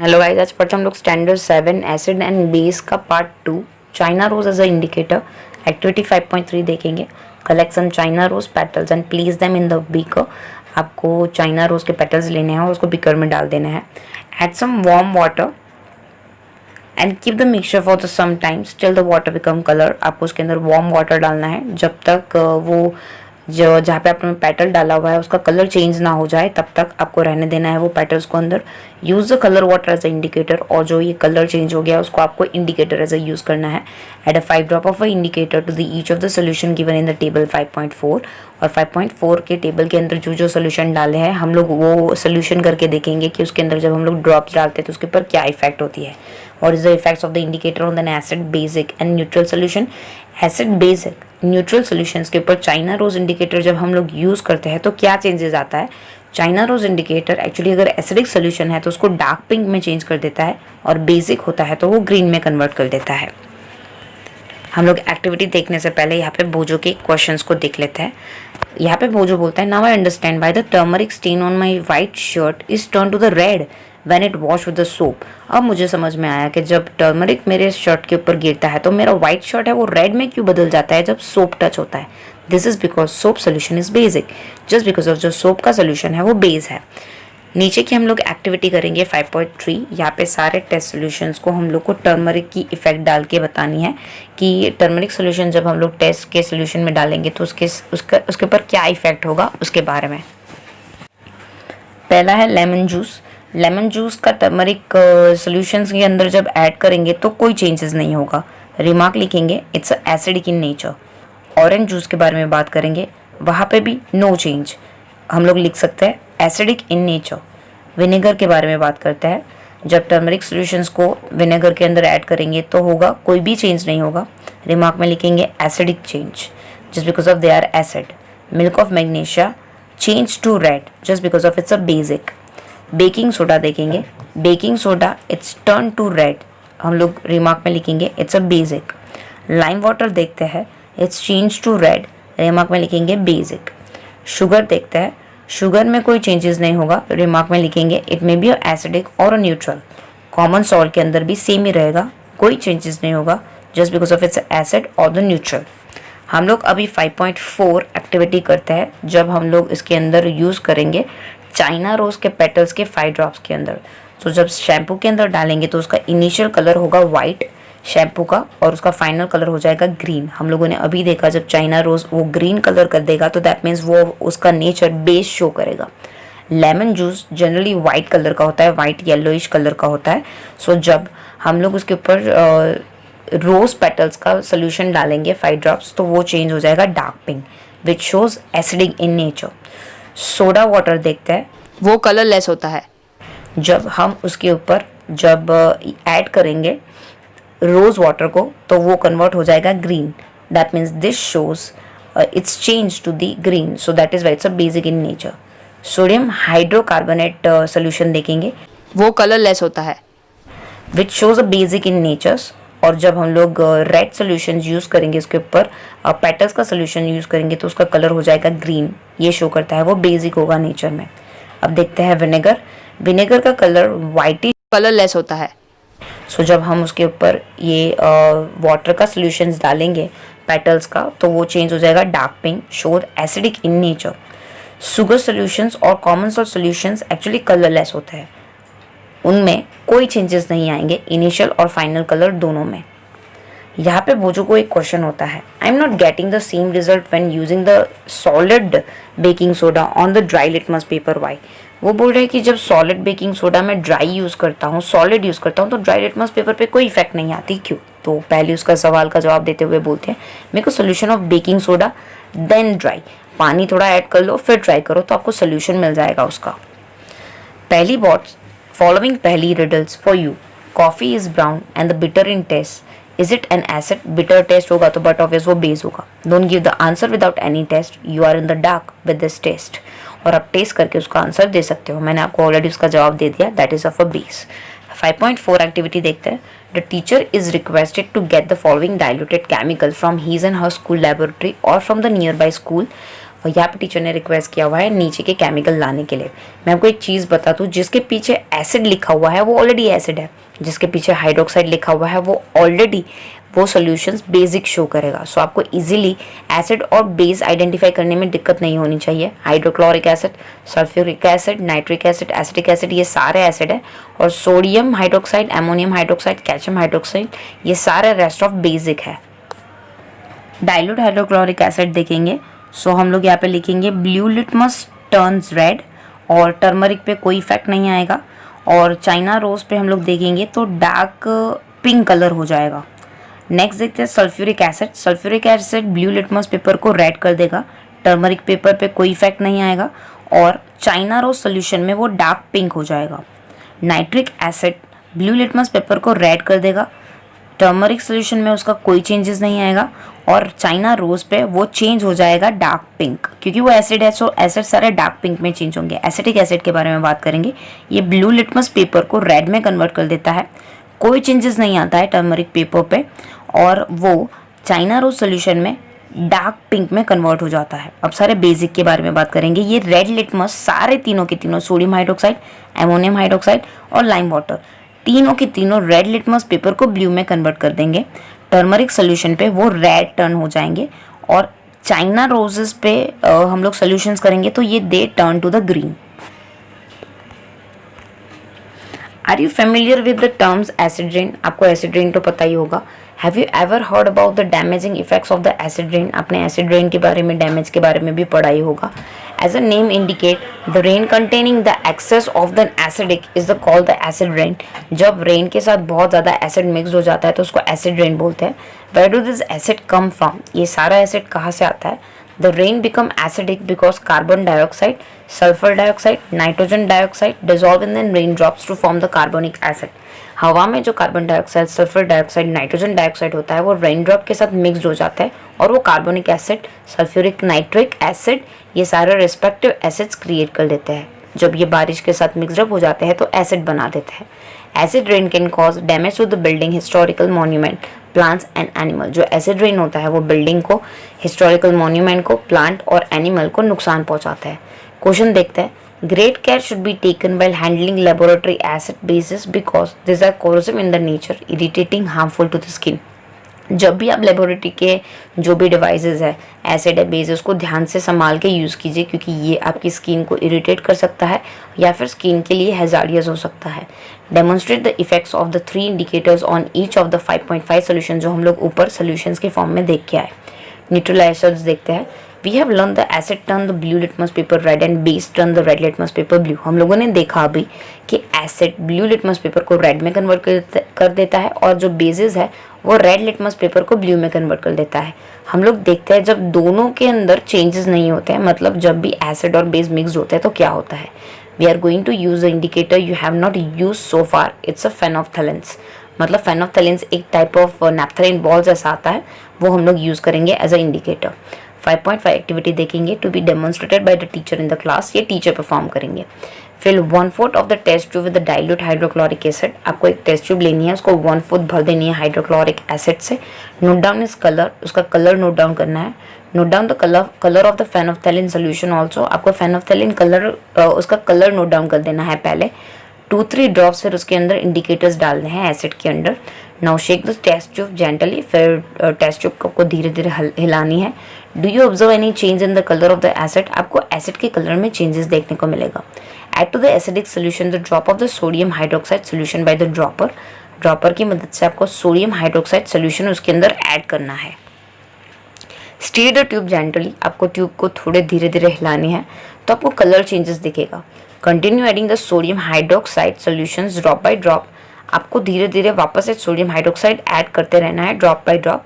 Hello guys, आज पढ़ते हम लोग स्टैंडर्ड 7 एसिड एंड बेस का part 2 China rose as a indicator. Activity 5.3 देखेंगे। Collect some China rose petals and place them in the beaker. आपको China rose के petals लेने हैं और उसको बीकर में डाल देना है। Add some warm water and keep the mixture for the some times till the water become colour. आपको उसके अंदर वार्म वाटर डालना है जब तक वो जो जहाँ पे आपने पेटल डाला हुआ है उसका कलर चेंज ना हो जाए, तब तक आपको रहने देना है वो पेटल्स को अंदर। Use the colour water as a indicator, और जो ये कलर चेंज हो गया उसको आपको इंडिकेटर एज अ यूज़ करना है। Add a 5 drop of a indicator to the each of the solution given in the table 5.4। और 5.4 के टेबल के अंदर जो जो सोल्यूशन डाले हैं हम लोग वो सोल्यूशन करके देखेंगे कि उसके अंदर जब हम लोग ड्रॉप्स डालते हैं तो उसके ऊपर क्या इफेक्ट होती है। और is the effects of the indicator on an acid, basic and neutral solution. Acid, basic, neutral solutions के ऊपर चाइना रोज इंडिकेटर जब हम लोग यूज़ करते हैं तो क्या चेंजेस आता है। चाइना रोज इंडिकेटर एक्चुअली अगर एसिडिक सोल्यूशन है तो उसको डार्क पिंक में चेंज कर देता है, और बेसिक होता है तो वो ग्रीन में कन्वर्ट कर देता है। हम लोग एक्टिविटी देखने से पहले यहाँ पे बोजो के क्वेश्चंस को देख लेते हैं। यहाँ पे बोजो बोलता है, now I understand why the turmeric stain on my white shirt is turn to the red when it wash with the soap. अब मुझे समझ में आया कि जब टर्मरिक मेरे शर्ट के ऊपर गिरता है तो मेरा व्हाइट शर्ट है वो रेड में क्यों बदल जाता है जब सोप टच होता है। This is because soap solution is basic, just because of जो सोप का सोल्यूशन है वो बेस है। नीचे की हम लोग एक्टिविटी करेंगे 5.3। यहाँ पे सारे टेस्ट सॉल्यूशंस को हम लोग को टर्मरिक की इफेक्ट डाल के बतानी है कि टर्मरिक सॉल्यूशन जब हम लोग टेस्ट के सॉल्यूशन में डालेंगे तो उसके ऊपर क्या इफेक्ट होगा उसके बारे में। पहला है लेमन जूस। लेमन जूस का टर्मरिक सॉल्यूशंस के अंदर जब ऐड करेंगे तो कोई चेंजेस नहीं होगा। रिमार्क लिखेंगे, it's acidic in nature. Orange juice के बारे में बात करेंगे, वहाँ पे भी नो चेंज, हम लोग लिख सकते हैं एसिडिक इन नेचर। विनेगर के बारे में बात करते हैं, जब टर्मरिक सॉल्यूशंस को विनेगर के अंदर ऐड करेंगे तो होगा, कोई भी चेंज नहीं होगा। रिमार्क में लिखेंगे acidic change just because of they are acid. Milk of magnesia change to red just because of it's a basic. Baking soda देखेंगे, baking soda it's turn to red, हम लोग रिमार्क में लिखेंगे it's a basic. Lime water देखते हैं, it's change to red, remark में लिखेंगे basic. Sugar देखते हैं, शुगर में कोई चेंजेस नहीं होगा, रिमार्क में लिखेंगे इट मे बी एसिडिक और अ न्यूट्रल। कॉमन सॉल्ट के अंदर भी सेम ही रहेगा, कोई चेंजेस नहीं होगा just because of it's acid और द न्यूट्रल। हम लोग अभी 5.4 एक्टिविटी करते हैं जब हम लोग इसके अंदर यूज़ करेंगे चाइना रोज के पेटल्स के 5 ड्रॉप्स के अंदर। तो जब शैम्पू के अंदर डालेंगे तो उसका इनिशियल कलर होगा वाइट शैम्पू का, और उसका फाइनल कलर हो जाएगा ग्रीन। हम लोगों ने अभी देखा जब चाइना रोज वो ग्रीन कलर कर देगा तो दैट मीन्स वो उसका नेचर बेस शो करेगा। Lemon juice generally white colour का होता है, वाइट येलोइश कलर का होता है। सो जब हम लोग उसके ऊपर रोज पेटल्स का सोल्यूशन डालेंगे 5 ड्रॉप्स तो वो चेंज हो जाएगा dark pink which shows acidic in nature. Soda water देखते हैं, वो कलरलेस होता है। जब हम उसके ऊपर जब ऐड करेंगे रोज वाटर को तो वो कन्वर्ट हो जाएगा green, that means this shows it's change to the green, so that is why it's a basic in nature. Sodium hydrocarbonate solution देखेंगे, वो कलरलेस होता है which shows a basic in natures. और जब हम लोग रेड सोल्यूशन यूज़ करेंगे उसके ऊपर पेटल्स का सोल्यूशन यूज़ करेंगे तो उसका कलर हो जाएगा ग्रीन, ये शो करता है वो बेसिक होगा नेचर में। अब देखते हैं विनेगर। विनेगर का कलर वाइट कलरलेस होता है। सो जब हम उसके ऊपर ये वाटर का सोल्यूशन डालेंगे पेटल्स का तो वो चेंज हो जाएगा dark pink, showed acidic in nature. Sugar solutions और common salt solutions actually colourless होते हैं, उनमें कोई चेंजेस नहीं आएंगे इनिशियल और फाइनल कलर दोनों में। यहाँ पे बोजो को एक क्वेश्चन होता है, I am not getting the same result when using the solid baking soda on the dry litmus paper, why. वो बोल रहे हैं कि जब सॉलिड बेकिंग सोडा मैं ड्राई यूज़ करता हूँ, सॉलिड यूज़ करता हूँ तो ड्राई लिटमस पेपर पे कोई इफेक्ट नहीं आती, क्यों। तो पहले उसका सवाल का जवाब देते हुए बोलते हैं, मेरे को solution of baking soda then dry, पानी थोड़ा ऐड कर लो फिर ट्राई करो तो आपको सोल्यूशन मिल जाएगा उसका। Paheli bots following Paheli riddles for you. Coffee is brown and the bitter in taste, is it an acid. Bitter taste होगा तो बट ऑब्वियस वो बेस होगा। Don't give the answer without any test, you are in the dark with this test. और आप test करके उसका answer दे सकते हो, मैंने आपको ऑलरेडी उसका जवाब दे दिया, that is of a base. 5.4 activity देखते हैं। The teacher is requested to get the following diluted chemical from his and her school laboratory और from the nearby school और यहाँ पे टीचर ने रिक्वेस्ट किया हुआ है नीचे के केमिकल लाने के लिए। मैं आपको एक चीज़ बता दूँ, जिसके पीछे एसिड लिखा हुआ है वो ऑलरेडी एसिड है, जिसके पीछे हाइड्रोक्साइड लिखा हुआ है वो ऑलरेडी वो सॉल्यूशंस बेसिक शो करेगा। सो आपको इजीली एसिड और बेस आइडेंटिफाई करने में दिक्कत नहीं होनी चाहिए। Hydrochloric acid, sulphuric acid, nitric acid, acetic acid, ये सारे एसिड है, और sodium hydroxide, ammonium hydroxide, calcium hydroxide, ये सारे रेस्ट ऑफ बेसिक है। डाइल्यूट हाइड्रोक्लोरिक एसिड देखेंगे, सो हम लोग यहाँ पे लिखेंगे ब्लू लिटमस टर्न्स रेड, और टर्मरिक पे कोई इफेक्ट नहीं आएगा, और चाइना रोज पे हम लोग देखेंगे तो डार्क पिंक कलर हो जाएगा। नेक्स्ट देखते हैं sulphuric acid. Sulphuric acid blue litmus paper को रेड कर देगा, टर्मरिक पेपर पे कोई इफेक्ट नहीं आएगा, और चाइना रोज सोल्यूशन में वो डार्क पिंक हो जाएगा। Nitric acid blue litmus paper को रेड कर देगा, टर्मरिक सोल्यूशन में उसका कोई चेंजेस नहीं आएगा, और चाइना रोज पे वो चेंज हो जाएगा डार्क पिंक, क्योंकि वो एसिड है, सो एसिड सारे डार्क पिंक में चेंज होंगे। एसिटिक एसिड के बारे में बात करेंगे, ये ब्लू लिटमस पेपर को रेड में कन्वर्ट कर देता है, कोई चेंजेस नहीं आता है टर्मरिक पेपर पे, और वो चाइना रोज सोल्यूशन में डार्क पिंक में कन्वर्ट हो जाता है। अब सारे बेसिक के बारे में बात करेंगे। ये रेड लिटमस सारे तीनों के तीनों, सोडियम हाइड्रोक्साइड, अमोनियम हाइड्रोक्साइड और लाइम वाटर, तीनों के तीनों रेड लिटमस पेपर को ब्लू में कन्वर्ट कर देंगे। टर्मरिक सोल्यूशन पे वो रेड टर्न हो जाएंगे, और चाइना रोजेस पे हम लोग सोल्यूशंस करेंगे तो ये they turn to the green. Are you familiar with the terms acid rain? आपको एसिड रेन तो पता ही होगा। Have you ever heard about the damaging effects of the acid rain? आपने एसिड रेन के बारे में, डैमेज के बारे में भी पढ़ा ही होगा। As a name indicate, the rain containing the excess of the acidic is the called the acid rain. जब रेन के साथ बहुत ज़्यादा एसिड मिक्स हो जाता है तो उसको एसिड रेन बोलते हैं। Where do this acid come from? ये सारा एसिड कहाँ से आता है? The rain become acidic because carbon dioxide, sulfur dioxide, nitrogen dioxide dissolve in the raindrops to form the carbonic acid. हवा में जो carbon dioxide, sulphur dioxide, nitrogen dioxide होता है वो रेनड्रॉप के साथ मिक्सड हो जाता है, और वो carbonic acid, sulphuric, nitric acid, ये सारे रिस्पेक्टिव एसिड्स क्रिएट कर देते हैं। जब ये बारिश के साथ मिक्सड हो जाते हैं तो एसिड बना देते हैं। Acid rain can cause damage to the building, historical monument, plants and animal. जो एसिड रेन होता है वो बिल्डिंग को, हिस्टोरिकल मॉन्यूमेंट को, प्लांट और एनिमल को नुकसान पहुंचाता है। क्वेश्चन देखते हैं। Great care should be taken while handling laboratory acid basis because this are corrosive in the nature, irritating, harmful to the skin. जब भी आप लेबोरेटरी के जो भी डिवाइसेस है, एसिड है, बेस, उसको ध्यान से संभाल के यूज़ कीजिए, क्योंकि ये आपकी स्किन को इरिटेट कर सकता है या फिर स्किन के लिए हैजार्डियस हो सकता है। Demonstrate the effects of the 3 indicators on each of the 5.5 solution, जो हम लोग ऊपर सोल्यूशंस के फॉर्म में देख के आए। न्यूट्रलाइजर्स देखते हैं। We have learn the acid turn the blue litmus paper red and base turn the red litmus paper blue. हम लोगों ने देखा अभी कि एसिड ब्लू लिटमस पेपर को रेड में कन्वर्ट कर देता है, और जो बेसिस है वो रेड लिटमस पेपर को ब्लू में कन्वर्ट कर देता है। हम लोग देखते हैं जब दोनों के अंदर चेंजेस नहीं होते हैं, मतलब जब भी एसिड और बेस मिक्स होते हैं तो क्या होता है। We are going to use the indicator you have not use so far, it's a phenolphthalein. मतलब फेनोफ्थैलेंस एक टाइप ऑफ नैप्थलीन बॉल जैसा आता है, वो हम लोग यूज करेंगे एज अ इंडिकेटर। 5.5 एक्टिविटी देखेंगे to be demonstrated by the teacher in the class, ये टीचर परफॉर्म करेंगे। Fill 1/4 of the test tube with the dilute hydrochloric acid. आपको एक टेस्ट ट्यूब लेनी है, उसको 1/4 भर देनी है हाइड्रोक्लोरिक एसिड से। नोट डाउन इस कलर, उसका कलर नोट डाउन करना है। Note down the colour of the phenolphthalein solution also. आपको फेनोफ्थैलिन कलर, उसका कलर नोट डाउन कर देना है पहले। 2-3 ड्रॉप्स फिर उसके अंदर इंडिकेटर्स डालने हैं एसिड के अंदर। Now shake the test tube gently, फिर टेस्ट ट्यूब को धीरे धीरे हिलानी है। Do you observe any change in the colour of the acid? आपको एसिड के कलर में चेंजेस देखने को मिलेगा। Add to the acidic solution the drop of the sodium hydroxide solution by the dropper. Dropper की मदद से आपको सोडियम हाइड्रोक्साइड सोल्यूशन उसके अंदर ऐड करना है। स्टीर द ट्यूब जेंटली, आपको ट्यूब को थोड़े धीरे धीरे हिलानी है तो आपको कलर चेंजेस दिखेगा। Continue adding the sodium hydroxide solutions drop by drop. आपको धीरे धीरे वापस से सोडियम हाइड्रोक्साइड ऐड करते रहना है ड्रॉप बाय ड्रॉप।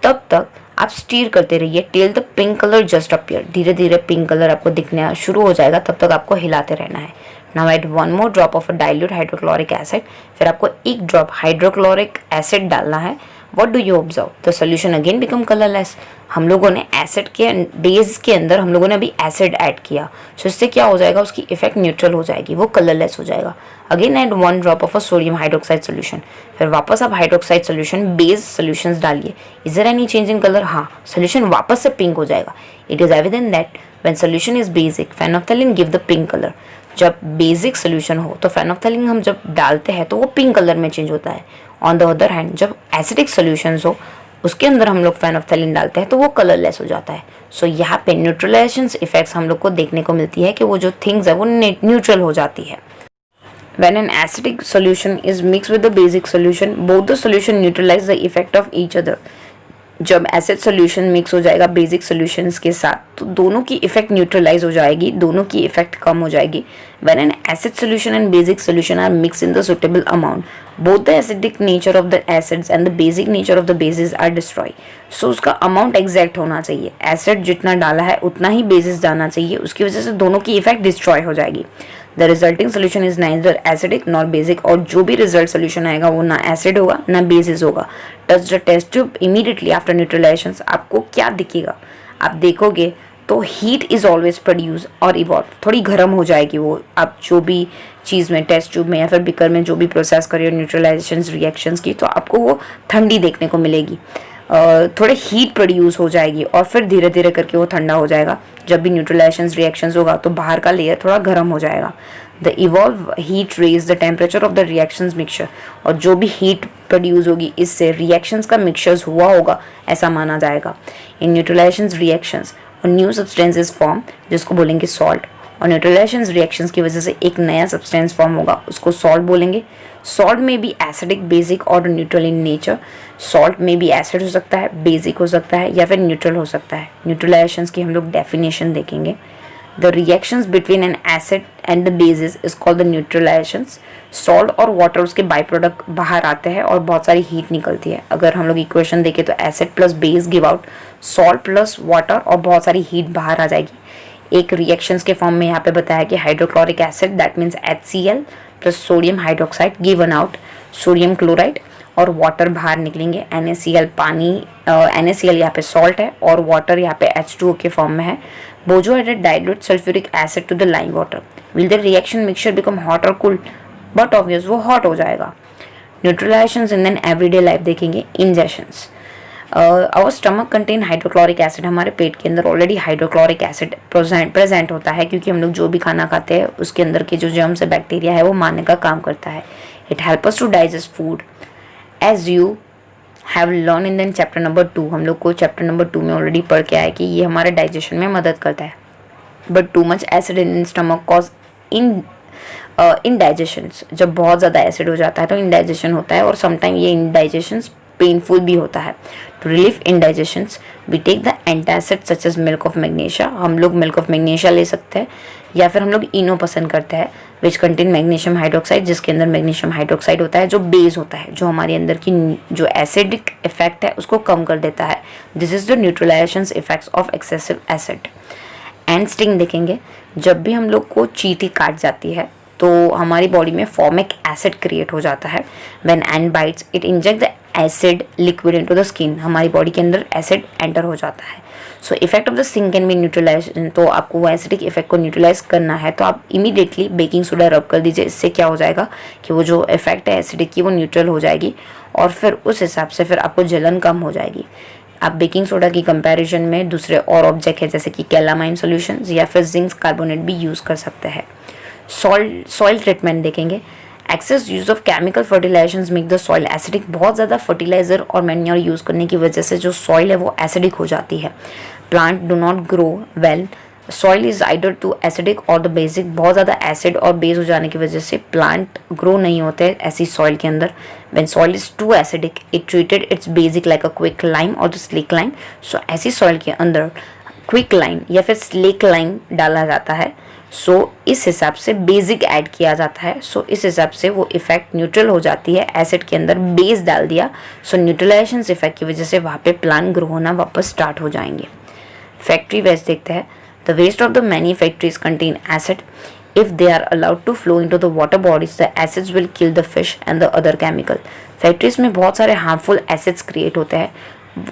तब तक आप स्टीर करते रहिए till the pink colour just appear. धीरे धीरे पिंक कलर आपको दिखना शुरू हो जाएगा, तब तक आपको हिलाते रहना है। Now add 1 more drop of a dilute hydrochloric acid. फिर आपको 1 ड्रॉप हाइड्रोक्लोरिक एसिड डालना है। What do you observe? The solution again become colourless. हम लोगों ने एसिड के बेस के अंदर हम लोगों ने अभी एसिड ऐड किया, सो इससे क्या हो जाएगा, उसकी इफेक्ट न्यूट्रल हो जाएगी, वो कलरलेस हो जाएगा। Again add 1 drop of a sodium hydroxide solution. फिर वापस आप हाइड्रोक्साइड सोल्यूशन, बेस सोल्यूशंस डालिए। Is there any change in colour? हाँ, सोल्यूशन वापस से पिंक हो जाएगा। It is evident that when solution is basic phenolphthalein give the pink colour. जब बेसिक सोल्यूशन हो तो फेनोफ्थैलीन हम जब डालते हैं तो वो पिंक कलर में चेंज होता है। ऑन द अदर हैंड जब एसिडिक सोल्यूशंस हो उसके अंदर हम लोग फेनोफ्थैलीन डालते हैं तो वो कलरलेस हो जाता है। सो यहाँ पे न्यूट्रलाइजेशन इफेक्ट्स हम लोग को देखने को मिलती है कि वो जो थिंग्स है वो न्यूट्रल हो जाती है। When an acidic solution is mixed with the basic solution, both the solution neutralize the effect of each other. जब एसिड सॉल्यूशन मिक्स हो जाएगा बेसिक सॉल्यूशंस के साथ तो दोनों की इफेक्ट न्यूट्रलाइज हो जाएगी, दोनों की इफेक्ट कम हो जाएगी। When an acid solution and basic solution are mix in the suitable amount, both the acidic nature of the acids and the basic nature of the bases are destroy. So उसका amount exact होना चाहिए, acid जितना डाला है उतना ही basis जाना चाहिए, उसकी वजह से दोनों की इफेक्ट डिस्ट्रॉय हो जाएगी। The resulting solution is neither acidic nor basic, और जो भी रिजल्ट सोल्यूशन आएगा वो ना एसिड होगा ना बेसिस होगा। Touch the test tube immediately after neutralisation, आपको क्या दिखेगा, आप देखोगे तो हीट इज ऑलवेज प्रोड्यूस और इवॉल्व, थोड़ी गर्म हो जाएगी वो। आप जो भी चीज़ में टेस्ट ट्यूब में या फिर बिकर में जो भी प्रोसेस करिए न्यूट्रलाइजेशन रिएक्शंस की, तो आपको वो ठंडी देखने को मिलेगी, थोड़े हीट प्रोड्यूस हो जाएगी और फिर धीरे धीरे करके वो ठंडा हो जाएगा। जब भी न्यूट्रलाइजेशन रिएक्शंस होगा तो बाहर का लेयर थोड़ा गर्म हो जाएगा। The evolve heat raise the temperature of the reactions mixture, और जो भी हीट प्रोड्यूस होगी इससे रिएक्शंस का मिक्सचर्स हुआ होगा ऐसा माना जाएगा। इन न्यूट्रलाइजेशन रिएक्शंस और न्यू सब्सटेंस इज फॉर्म, जिसको बोलेंगे सॉल्ट, और न्यूट्रलाइजेशन रिएक्शंस की वजह से एक नया सब्सटेंस फॉर्म होगा, उसको सॉल्ट बोलेंगे। सॉल्ट में भी एसिडिक बेसिक और न्यूट्रल इन नेचर। सॉल्ट में भी एसिड हो सकता है, बेसिक हो सकता है या फिर न्यूट्रल हो सकता है। न्यूट्रलाइजेशन की हम लोग डेफिनेशन देखेंगे। The reactions between an acid and the bases is called the neutralisation. Salt और वाटर उसके बाई प्रोडक्ट बाहर आते हैं और बहुत सारी हीट निकलती है। अगर हम लोग इक्वेशन देखें तो acid plus base give out salt plus water, और बहुत सारी हीट बाहर आ जाएगी। एक रिएक्शंस के फॉर्म में यहाँ पे बताया कि hydrochloric acid that means HCl plus sodium hydroxide given out sodium chloride, और वाटर बाहर निकलेंगे। NaCl पानी, NaCl यहाँ पे सॉल्ट है और वाटर यहाँ पे H2O के फॉर्म में है। बोजो added dilute sulphuric acid to the lime water, will the reaction mixture become hot और कूल, बट ऑब्वियस वो हॉट हो जाएगा। Neutralisations in an everyday life देखेंगे। Injections, our stomach contain hydrochloric acid, हमारे पेट के अंदर ऑलरेडी हाइड्रोक्लोरिक एसिड प्रेजेंट होता है, क्योंकि हम लोग जो भी खाना खाते हैं उसके अंदर के जो जर्म्स से बैक्टीरिया है वो मारने का काम करता है। It help us to digest food as you have learn in chapter number 2। हम लोग को चैप्टर नंबर 2 में ऑलरेडी पढ़ के आया कि ये हमारे डाइजेशन में मदद करता है। But too much acid in stomach cause indigestion, जब बहुत ज़्यादा एसिड हो जाता है तो इनडाइजेशन होता है, और समटाइम ये इनडाइजेशन पेनफुल भी होता है। To relieve indigestions we take the antacid such as milk of magnesia, हम लोग मिल्क ऑफ मैग्नीशिया ले सकते हैं, या फिर हम लोग इनो पसंद करते हैं विच कंटेन मैग्नीशियम हाइड्रोक्साइड, जिसके अंदर मैग्नीशियम हाइड्रोक्साइड होता है जो बेस होता है, जो हमारे अंदर की जो एसिडिक इफेक्ट है उसको कम कर देता है। This is the neutralisation effects of excessive acid. Ant sting देखेंगे, जब भी हम लोग को चींटी काट जाती है तो हमारी बॉडी में फॉर्मिक एसिड क्रिएट हो जाता है। When ant bites it inject the acid liquid into the skin, हमारी बॉडी के अंदर एसिड एंटर हो जाता है। So effect of the sting can be neutralization, तो आपको वो एसिडिक इफेक्ट को न्यूट्रलाइज करना है तो आप इमीडिएटली बेकिंग सोडा रब कर दीजिए। इससे क्या हो जाएगा कि वो जो इफेक्ट है एसिडिक की वो न्यूट्रल हो जाएगी, और फिर उस हिसाब से फिर आपको जलन कम हो जाएगी। आप बेकिंग सोडा की कंपैरिजन में दूसरे और ऑब्जेक्ट है जैसे कि कैलामाइन सॉल्यूशंस या फिर जिंक कार्बोनेट भी यूज़ कर सकते हैं। सॉइल ट्रीटमेंट देखेंगे। Excess use of chemical fertilizations make the soil acidic, बहुत ज़्यादा फर्टिलाइजर और मैन्योर यूज़ करने की वजह से जो सॉइल है वो एसिडिक हो जाती है। Plant do not grow well, soil is either too acidic और द बेसिक, बहुत ज़्यादा एसिड और बेस हो जाने की वजह से प्लांट ग्रो नहीं होते ऐसी सॉइल के अंदर। When soil is too acidic it treated its basic like a quick lime और द स्लेक लाइम। सो ऐसी सॉइल के अंदर क्विक लाइम या फिर स्लेक लाइम डाला जाता है। सो इस हिसाब से बेसिक ऐड किया जाता है। सो इस हिसाब से वो इफेक्ट न्यूट्रल हो जाती है। एसिड के अंदर बेस डाल दिया, सो न्यूट्रलाइजेशन इफेक्ट की वजह से वहाँ पे प्लांट ग्रो होना वापस स्टार्ट हो जाएंगे। फैक्ट्री वेस्ट देखते हैं। The waste of the many factories contain acid, if they are allowed to flow into the water bodies the acids will kill the fish and the other chemical। Factories में बहुत सारे harmful acids create होते हैं,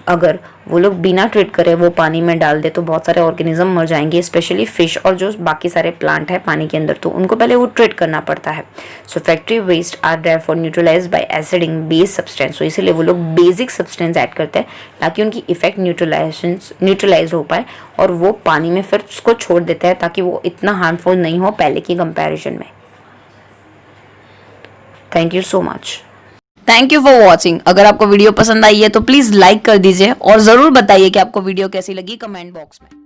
अगर वो लोग बिना treat करे वो पानी में डाल दे तो बहुत सारे ऑर्गेनिज्म मर जाएंगे, स्पेशली फिश और जो बाकी सारे प्लांट है पानी के अंदर, तो उनको पहले वो ट्रीट करना पड़ता है। So factory waste are therefore neutralized by acid in base substance. तो इसीलिए वो लोग बेसिक सब्सटेंस ऐड करते हैं ताकि उनकी इफेक्ट न्यूट्रलाइज हो पाए, और वो पानी में फिर उसको छोड़ देते हैं ताकि वो इतना हार्मफुल नहीं हो पहले की कंपैरिजन में। Thank you so much. Thank you for watching. अगर आपको वीडियो पसंद आई है तो प्लीज लाइक कर दीजिए और जरूर बताइए कि आपको वीडियो कैसी लगी कमेंट बॉक्स में।